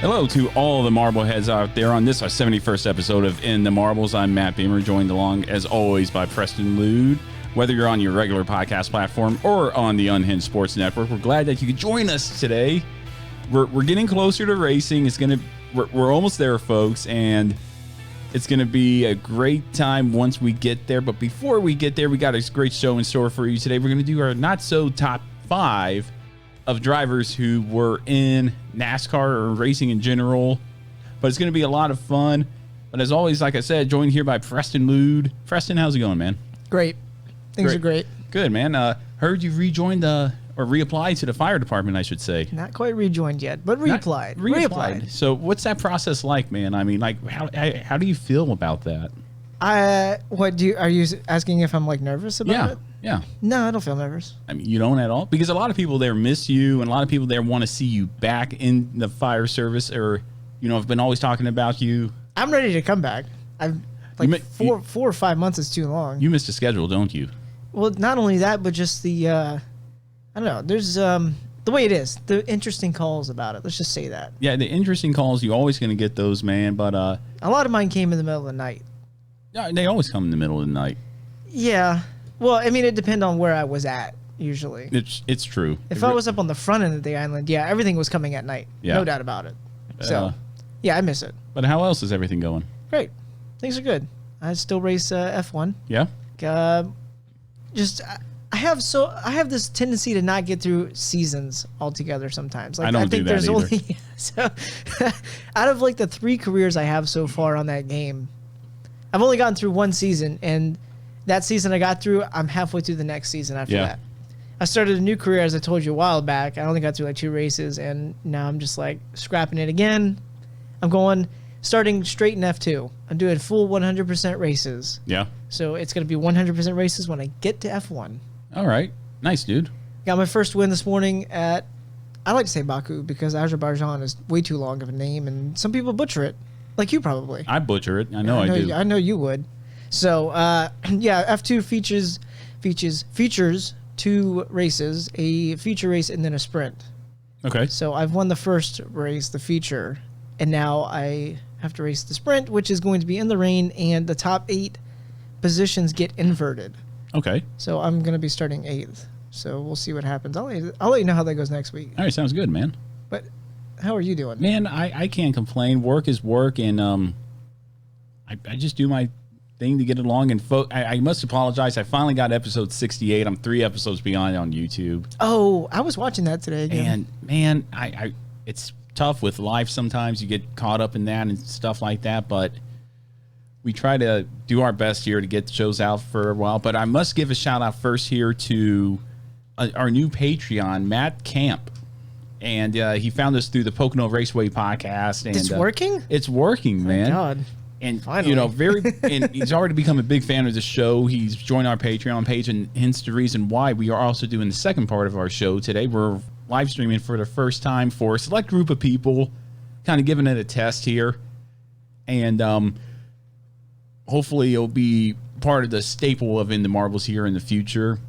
Hello to all the Marbleheads out there on this, our 71st episode of In the Marbles. I'm Matt Beamer, joined along, as always, by Preston Lude. Whether you're on your regular podcast platform or on the Unhinged Sports Network, we're glad that you could join us today. We're getting closer to racing. We're almost there, folks, and it's going to be a great time once we get there. But before we get there, we got a great show in store for you today. We're going to do our not-so-top 5 of drivers who were in NASCAR or racing in general. But it's going to be a lot of fun. But as always, like I said, joined here by Preston Lude. Preston, how's it going, man? Great. Things are great. Good, man. Heard you rejoined or reapplied to the fire department, I should say. Not quite rejoined yet, but reapplied. Reapplied. So what's that process like, man? I mean, like, how do you feel about that? Are you asking if I'm like nervous about it? Yeah. No, I don't feel nervous. I mean, you don't at all? Because a lot of people there miss you, and a lot of people there want to see you back in the fire service, or, have been always talking about you. I'm ready to come back. Four or 5 months is too long. You missed a schedule, don't you? Well, not only that, but just the, I don't know, there's the way it is, the interesting calls about it. Let's just say that. Yeah, the interesting calls, you're always going to get those, man, but... a lot of mine came in the middle of the night. Yeah, they always come in the middle of the night. Yeah. Well, I mean, it depends on where I was at, usually. It's true. If I was up on the front end of the island, yeah, everything was coming at night. Yeah. No doubt about it. So, yeah, I miss it. But how else is everything going? Great. Things are good. I still race F1. Yeah? I have this tendency to not get through seasons altogether sometimes. Like, I think there's either. Only so out of like the 3 careers I have so far on that game, I've only gotten through one season, and that season I got through, I'm halfway through the next season after that. I started a new career, as I told you a while back. I only got through like 2 races, and now I'm just like scrapping it again. I'm starting straight in F2. I'm doing full 100% races. Yeah. So it's going to be 100% races when I get to F1. All right. Nice, dude. Got my first win this morning at, I like to say Baku because Azerbaijan is way too long of a name, and some people butcher it, like you probably. I butcher it. I know I do. I know you would. So, F2 features 2 races, a feature race and then a sprint. Okay. So I've won the first race, the feature, and now I have to race the sprint, which is going to be in the rain, and the top 8 positions get inverted. Okay. So I'm going to be starting 8th. So we'll see what happens. I'll let you know how that goes next week. All right, sounds good, man. But how are you doing? Man, I can't complain. Work is work, and I just do my thing to get along. And I must apologize. I finally got episode 68. I'm 3 episodes behind on YouTube. Oh, I was watching that today again. And man, I it's tough with life sometimes. You get caught up in that and stuff like that, but we try to do our best here to get shows out for a while. But I must give a shout out first here to our new Patreon, Matt Camp. And he found us through the Pocono Raceway podcast. And it's working? It's working, man. Thank God. And, finally. And he's already become a big fan of the show. He's joined our Patreon page, and hence the reason why we are also doing the second part of our show today. We're live streaming for the first time for a select group of people, kind of giving it a test here. And hopefully it'll be part of the staple of In the Marbles here in the future.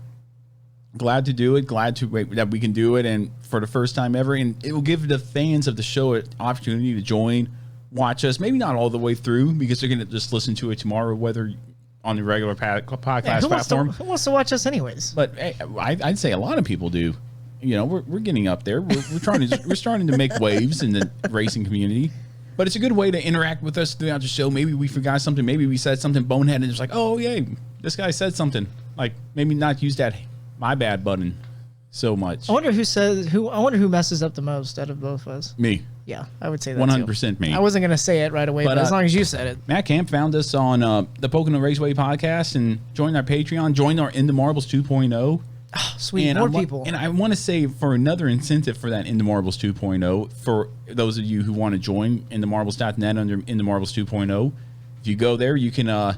Glad to do it. Glad that we can do it, and for the first time ever. And it will give the fans of the show an opportunity to join, watch us. Maybe not all the way through, because they're going to just listen to it tomorrow, whether on the regular podcast platform. Who wants to watch us anyways? But hey, I'd say a lot of people do. We're getting up there. We're starting to make waves in the racing community. But it's a good way to interact with us throughout the show. Maybe we forgot something. Maybe we said something boneheaded, and it's like, oh, yay, this guy said something. Like, maybe not use that my bad button so much. I wonder who messes up the most out of both of us. Me. Yeah, I would say that 100% me. I wasn't going to say it right away, but as long as you said it. Matt Camp found us on the Pocono Raceway podcast and joined our Patreon, joined our In the Marbles 2.0. Oh, sweet, and more people. And I want to say, for another incentive for that In the Marbles 2.0, for those of you who want to join InTheMarbles.net under In the Marbles 2.0, if you go there, you can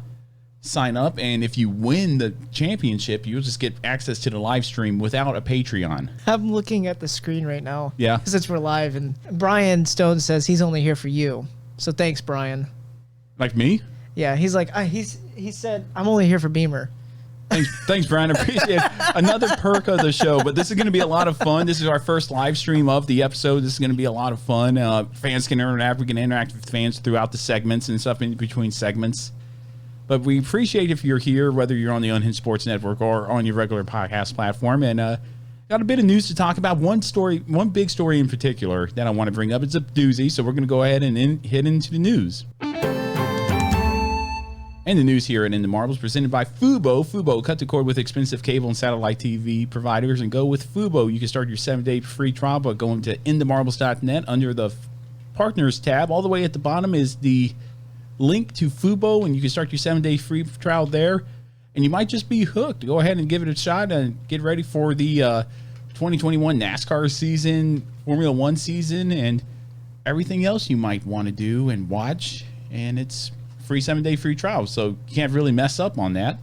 sign up, and if you win the championship, you'll just get access to the live stream without a Patreon. I'm looking at the screen right now. Yeah. Since we're live, and Brian Stone says he's only here for you. So thanks, Brian. Like me? Yeah, he's like, he said, I'm only here for Beamer. Thanks, Brian. I appreciate it. Another perk of the show, but this is going to be a lot of fun. This is our first live stream of the episode. This is going to be a lot of fun. Fans can interact. We can interact with fans throughout the segments and stuff in between segments. But we appreciate if you're here, whether you're on the Unhinged Sports Network or on your regular podcast platform. And got a bit of news to talk about. One big story in particular that I want to bring up. It's a doozy, so we're going to go ahead and hit into the news. And the news here at In the Marbles presented by Fubo. Fubo, cut the cord with expensive cable and satellite TV providers and go with Fubo. You can start your 7-day free trial by going to inthemarbles.net under the Partners tab. All the way at the bottom is the link to Fubo, and you can start your 7-day free trial there. And you might just be hooked. Go ahead and give it a shot and get ready for the 2021 NASCAR season, Formula One season, and everything else you might want to do and watch. And it's free 7-day free trial, so you can't really mess up on that.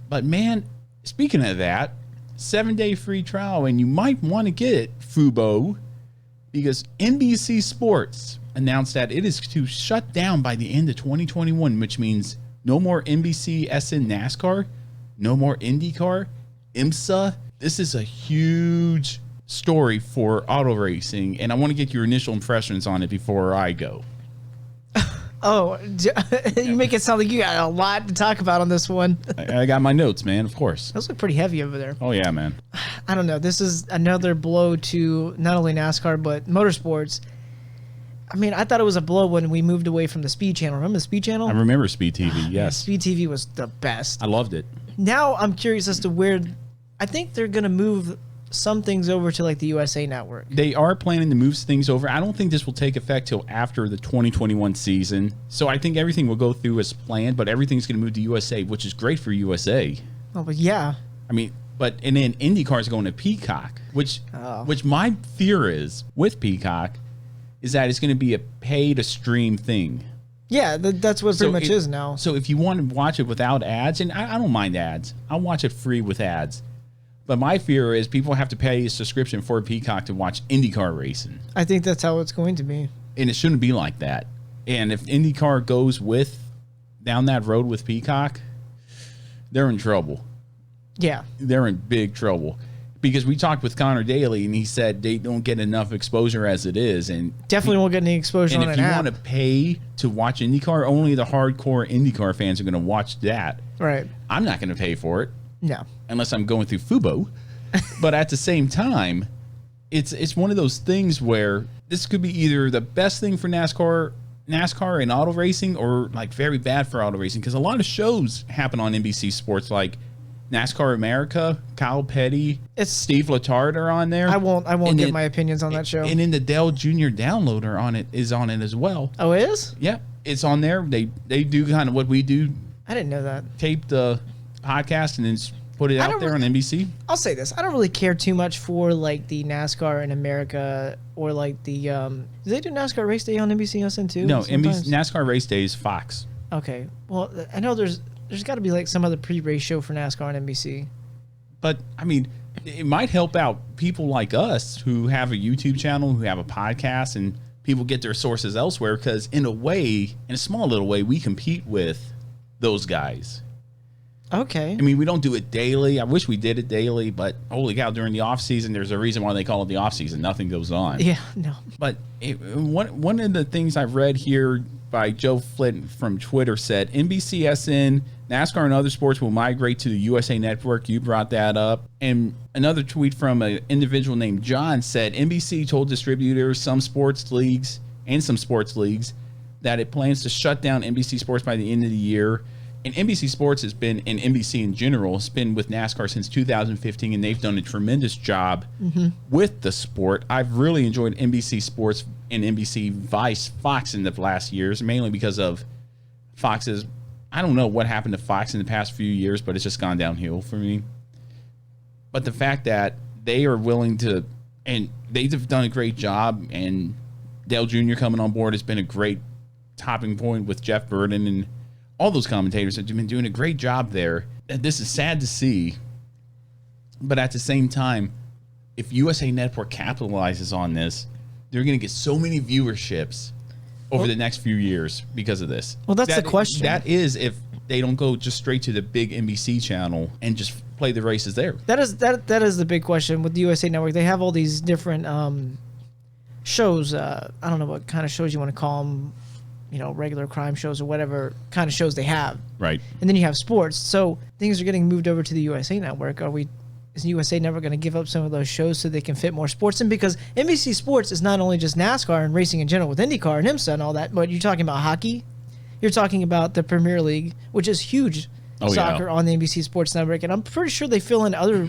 But man, speaking of that, 7-day free trial, and you might want to get Fubo because NBC Sports announced that it is to shut down by the end of 2021, which means no more NBCSN NASCAR, no more Indy Car, IMSA. This is a huge story for auto racing, and I want to get your initial impressions on it before I go. Oh, you make it sound like you got a lot to talk about on this one. I got my notes, man, of course. Those look pretty heavy over there. Oh, yeah, man. I don't know. This is another blow to not only NASCAR, but motorsports. I mean, I thought it was a blow when we moved away from the Speed Channel. Remember the Speed Channel? I remember Speed TV, yes. Yeah, Speed TV was the best. I loved it. Now I'm curious as to where... I think they're going to move some things over to like the USA Network. They are planning to move things over. I don't think this will take effect till after the 2021 season. So I think everything will go through as planned, but everything's going to move to USA, which is great for USA. Oh, but yeah. I mean, and then IndyCar is going to Peacock, which my fear is with Peacock is that it's going to be a pay-to-stream thing. Yeah, that's what pretty much is now. So if you want to watch it without ads, and I don't mind ads. I'll watch it free with ads. But my fear is people have to pay a subscription for Peacock to watch IndyCar racing. I think that's how it's going to be. And it shouldn't be like that. And if IndyCar goes down that road with Peacock, they're in trouble. Yeah. They're in big trouble. Because we talked with Connor Daly, and he said they don't get enough exposure as it is. And definitely won't get any exposure on an app. And if you want to pay to watch IndyCar, only the hardcore IndyCar fans are going to watch that. Right. I'm not going to pay for it. No. Unless I'm going through Fubo. But at the same time, it's one of those things where this could be either the best thing for NASCAR and auto racing, or like very bad for auto racing, because a lot of shows happen on NBC Sports, like NASCAR America, Kyle Petty, Steve Letarte are on there. I won't give my opinions on that show. And then the Dell Jr. Downloader is on it as well. Oh, it is? Yeah, it's on there. They do kind of what we do. I didn't know that. Tape the podcast and then put it out there on NBC. I'll say this: I don't really care too much for like the NASCAR in America, or like the do they do NASCAR Race Day on NBCSN too? No, NASCAR Race Day is Fox. Okay, well I know there's got to be like some other pre-race show for NASCAR on NBC. But I mean, it might help out people like us who have a YouTube channel, who have a podcast, and people get their sources elsewhere, because in a small little way, we compete with those guys. Okay. I mean, we don't do it daily. I wish we did it daily, but holy cow, during the off season, there's a reason why they call it the off season. Nothing goes on. Yeah, no. But one of the things I've read here by Joe Flint from Twitter said, NBCSN, NASCAR and other sports will migrate to the USA Network. You brought that up. And another tweet from an individual named John said, NBC told distributors, some sports leagues, that it plans to shut down NBC Sports by the end of the year. And NBC Sports has been, and NBC in general, has been with NASCAR since 2015, and they've done a tremendous job with the sport. I've really enjoyed NBC Sports and NBC Fox in the last years, mainly because of Fox's, I don't know what happened to Fox in the past few years, but it's just gone downhill for me. But the fact that they are willing to, and they've done a great job, and Dale Jr. coming on board has been a great topping point with Jeff Burton, and all those commentators have been doing a great job there. This is sad to see, but at the same time, if USA Network capitalizes on this, they're going to get so many viewerships over the next few years because of this. Well, that's the question. That is if they don't go just straight to the big NBC channel and just play the races there. That is the big question with the USA Network. They have all these different shows. I don't know what kind of shows you want to call them. Regular crime shows or whatever kind of shows they have. Right. And then you have sports. So things are getting moved over to the USA Network. Is the USA Network going to give up some of those shows so they can fit more sports in? Because NBC Sports is not only just NASCAR and racing in general with Indy Car and IMSA and all that, but you're talking about hockey. You're talking about the Premier League, which is huge soccer on the NBC Sports Network. And I'm pretty sure they fill in other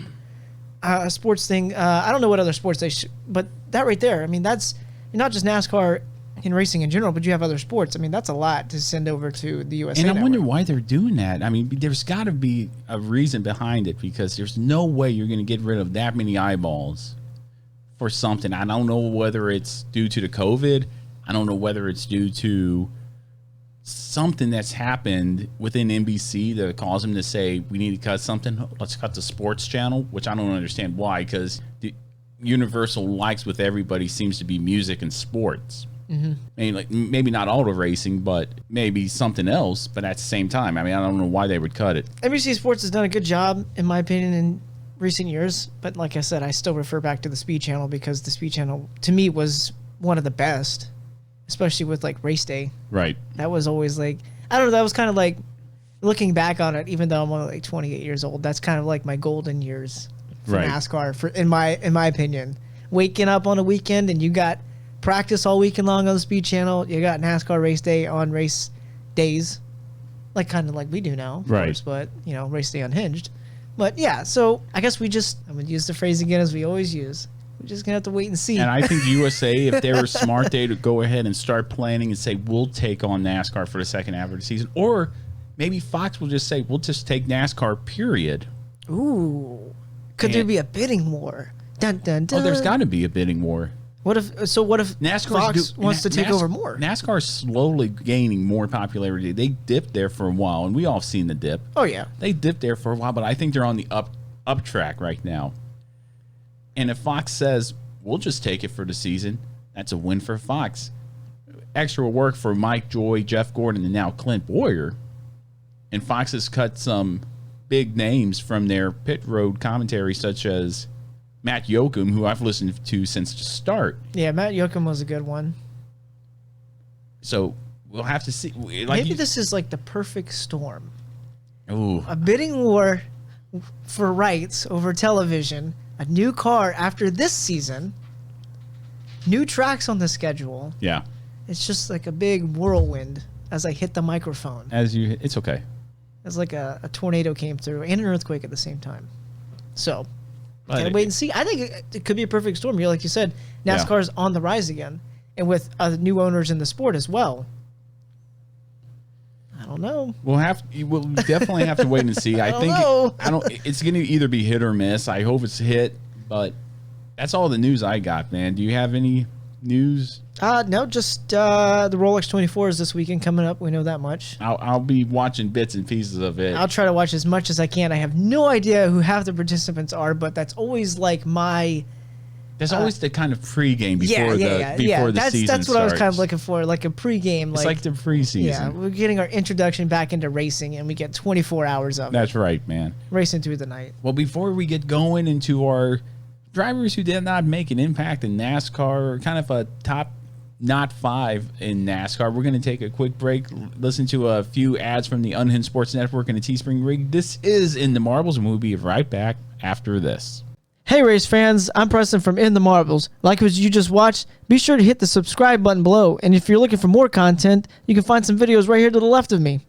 sports thing. I don't know what other sports but that right there, I mean, that's not just NASCAR in racing in general, but you have other sports. I mean, that's a lot to send over to the USA And I Network. wonder why they're doing that. I mean, there's got to be a reason behind it because there's no way you're going to get rid of that many eyeballs for something. I don't know whether it's due to the COVID. I don't know whether it's due to something that's happened within NBC that caused them to say, we need to cut something. Let's cut the sports channel, which I don't understand why, because the universal likes with everybody seems to be music and sports. Mm-hmm. I mean, like maybe not auto racing, but maybe something else. But at the same time, I mean, I don't know why they would cut it. NBC Sports has done a good job, in my opinion, in recent years. But like I said, I still refer back to the Speed Channel because the Speed Channel, to me, was one of the best, especially with like race day. Right. That was always like, I don't know, that was kind of like, looking back on it, even though I'm only like 28 years old, that's kind of like my golden years for NASCAR, in my opinion. Waking up on a weekend and you got practice all weekend long on the Speed Channel. You got NASCAR race day on race days, like kind of like we do now, of course, but race day unhinged. But yeah, so I guess I'm gonna use the phrase again as we always use. We're just gonna have to wait and see. And I think USA, if they were smart, they'd go ahead and start planning and say we'll take on NASCAR for the second half of the season, or maybe Fox will just say we'll just take NASCAR. Period. Ooh, could there be a bidding war? Dun dun dun. Oh, there's got to be a bidding war. What if Fox wants to take over more? NASCAR is slowly gaining more popularity. They dipped there for a while, and we all seen the dip. Oh, yeah. They dipped there for a while, but I think they're on the up track right now. And if Fox says, we'll just take it for the season, that's a win for Fox. Extra work for Mike Joy, Jeff Gordon, and now Clint Boyer. And Fox has cut some big names from their pit road commentary, such as Matt Yoakum, who I've listened to since the start. Yeah, Matt Yoakum was a good one. So we'll have to see. Maybe this is like the perfect storm. Ooh. A bidding war for rights over television, a new car after this season, new tracks on the schedule. Yeah. It's just like a big whirlwind as I hit the microphone. It's okay. It's like a tornado came through and an earthquake at the same time. So gotta wait and see. I think it could be a perfect storm. Like you said, NASCAR's on the rise again, and with new owners in the sport as well. I don't know. We'll definitely have to wait and see. I think it's going to either be hit or miss. I hope it's hit, but that's all the news I got, man. Do you have any news? No, just the Rolex 24 is this weekend coming up. We know that much. I'll be watching bits and pieces of it. I'll try to watch as much as I can. I have no idea who half the participants are, but that's always like my... There's always the kind of pregame before the season That's what I was kind of looking for, like a pregame. It's like the preseason. Yeah, we're getting our introduction back into racing, and we get 24 hours of it. That's right, man. Racing through the night. Well, before we get going into our drivers who did not make an impact in NASCAR, kind of a top not 5 in NASCAR, we're going to take a quick break, listen to a few ads from the Unhinged Sports Network and the Teespring Rig. This is In the Marbles, and we'll be right back after this. Hey race fans, I'm Preston from In the Marbles. Like what you just watched, be sure to hit the subscribe button below, and if you're looking for more content, you can find some videos right here to the left of me.